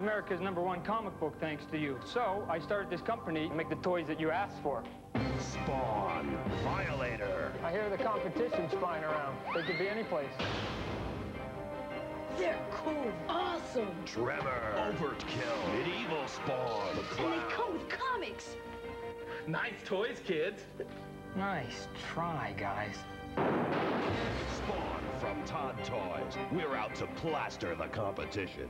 America's #1 comic book thanks to you. So I started this company to make the toys that you asked for. Spawn, Violator. I hear the competition's flying around. They could be any place. They're cool, awesome. Tremor, Overkill, Medieval Spawn, the And they come with comics. Nice toys, kids. Nice try, guys. Spawn from Todd Toys. We're out to plaster the competition.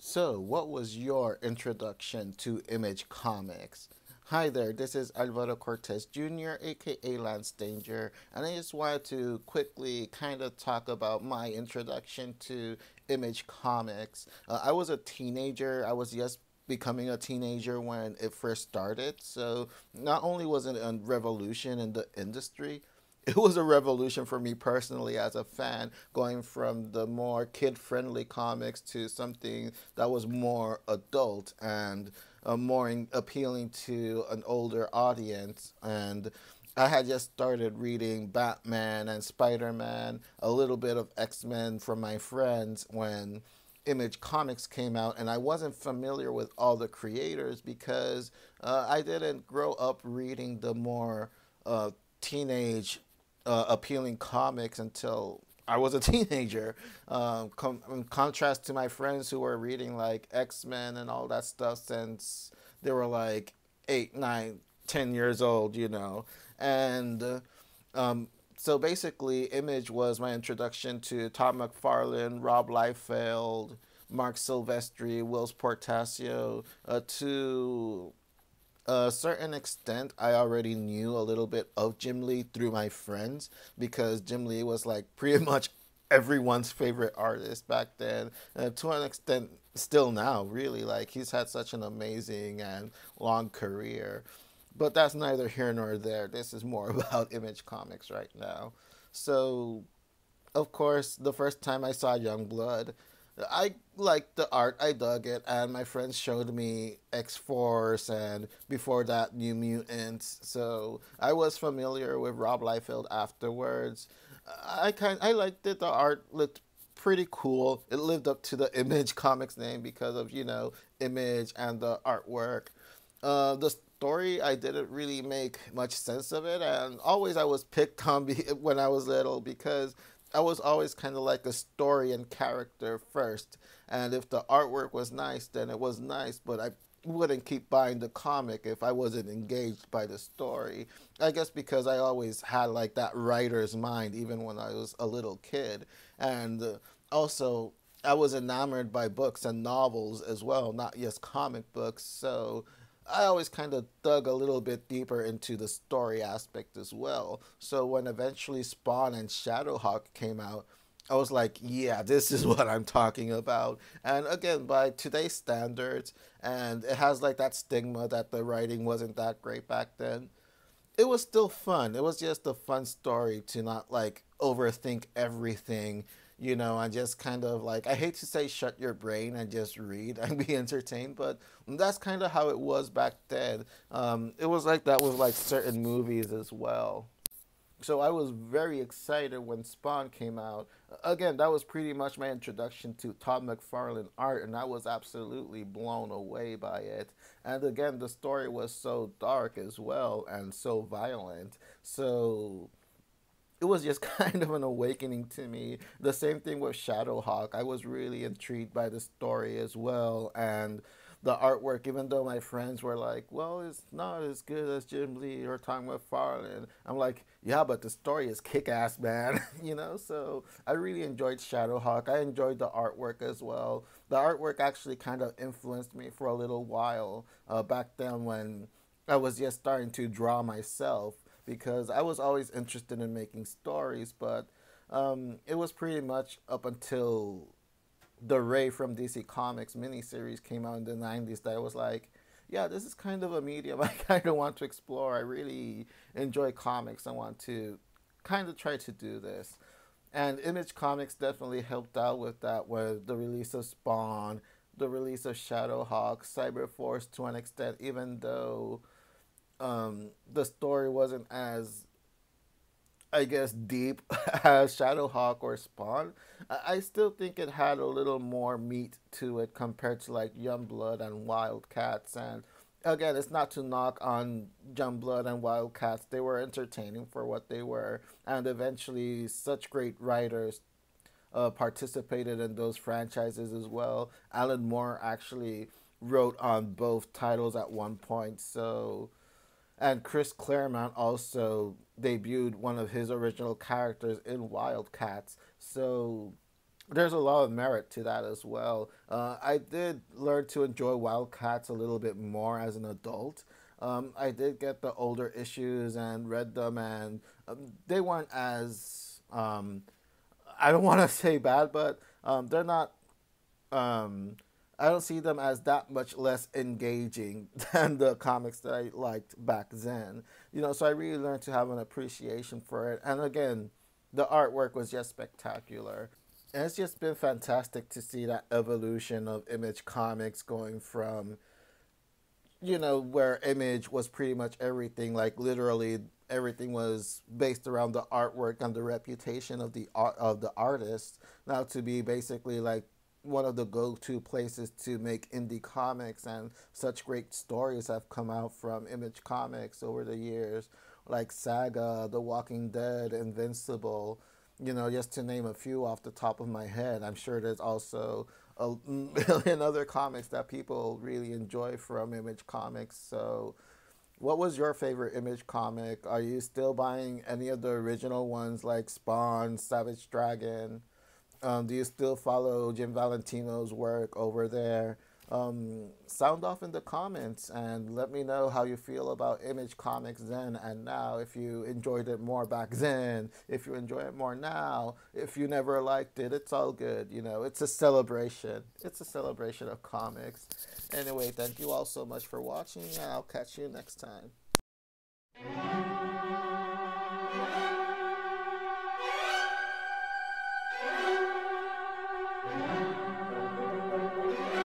So, what was your introduction to Image Comics? Hi there, this is Alvaro Cortez Jr., aka Lance Danger, and I just wanted to quickly kind of talk about my introduction to Image Comics. I was a teenager. I was just becoming a teenager when it first started, so not only was it a revolution in the industry, it was a revolution for me personally as a fan, going from the more kid-friendly comics to something that was more adult and more appealing to an older audience. And I had just started reading Batman and Spider-Man, a little bit of X-Men from my friends when Image Comics came out, and I wasn't familiar with all the creators because I didn't grow up reading the more teenage appealing comics until I was a teenager. In contrast to my friends who were reading like X-Men and all that stuff since they were like 8, 9, 10 years old, you know. And so basically, Image was my introduction to Todd McFarlane, Rob Liefeld, Mark Silvestri, Wills Portacio. To a certain extent, I already knew a little bit of Jim Lee through my friends because Jim Lee was like pretty much everyone's favorite artist back then. To an extent, still now, really. Like, he's had such an amazing and long career. But that's neither here nor there. This is more about Image Comics right now. So, of course, the first time I saw Youngblood, I liked the art, I dug it, and my friends showed me X-Force and before that New Mutants. So I was familiar with Rob Liefeld afterwards. I liked it. The art looked pretty cool. It lived up to the Image Comics name because of, you know, Image and the artwork. The story, I didn't really make much sense of it, and always I was picked on when I was little because I was always kind of like a story and character first, and if the artwork was nice, then it was nice, but I wouldn't keep buying the comic if I wasn't engaged by the story. I guess because I always had like that writer's mind even when I was a little kid, and also I was enamored by books and novels as well, not just comic books, so I always kind of dug a little bit deeper into the story aspect as well. So when eventually Spawn and Shadowhawk came out, I was like, yeah, this is what I'm talking about. And again, by today's standards, and it has like that stigma that the writing wasn't that great back then, it was still fun. It was just a fun story to not like overthink everything, you know, and just kind of like, I hate to say shut your brain and just read and be entertained, but that's kind of how it was back then. It was like that with like certain movies as well. So I was very excited when Spawn came out. Again, that was pretty much my introduction to Todd McFarlane art, and I was absolutely blown away by it. And again, the story was so dark as well and so violent. So it was just kind of an awakening to me. The same thing with Shadowhawk. I was really intrigued by the story as well, and the artwork, even though my friends were like, well, it's not as good as Jim Lee or Tom McFarlane. I'm like, yeah, but the story is kick-ass, man. You know, so I really enjoyed Shadowhawk. I enjoyed the artwork as well. The artwork actually kind of influenced me for a little while back then when I was just starting to draw myself, because I was always interested in making stories, but it was pretty much up until the Ray from DC Comics miniseries came out in the 90s that I was like, yeah, this is kind of a medium I kind of want to explore. I really enjoy comics. I want to kind of try to do this. And Image Comics definitely helped out with that, with the release of Spawn, the release of Shadowhawk, Cyberforce to an extent, even though the story wasn't as I guess, deep as Shadowhawk or Spawn, I still think it had a little more meat to it compared to like Youngblood and Wildcats. And again, it's not to knock on Youngblood and Wildcats; they were entertaining for what they were, and eventually, such great writers participated in those franchises as well. Alan Moore actually wrote on both titles at one point, so and Chris Claremont also debuted one of his original characters in Wildcats. So there's a lot of merit to that as well. I did learn to enjoy Wildcats a little bit more as an adult. I did get the older issues and read them, and they weren't as I don't want to say bad, but they're not. Um, I don't see them as that much less engaging than the comics that I liked back then. So I really learned to have an appreciation for it. And again, the artwork was just spectacular. And it's just been fantastic to see that evolution of Image Comics going from where Image was pretty much everything, like literally everything was based around the artwork and the reputation of the artist, now to be basically like one of the go-to places to make indie comics, and such great stories have come out from Image Comics over the years, like Saga, The Walking Dead, Invincible, just to name a few off the top of my head. I'm sure there's also a million other comics that people really enjoy from Image Comics. So what was your favorite Image comic? Are you still buying any of the original ones like Spawn, Savage Dragon? Do you still follow Jim Valentino's work over there? Sound off in the comments and let me know how you feel about Image Comics then and now. If you enjoyed it more back then, if you enjoy it more now, if you never liked it, it's all good. It's a celebration. It's a celebration of comics. Anyway, thank you all so much for watching, and I'll catch you next time.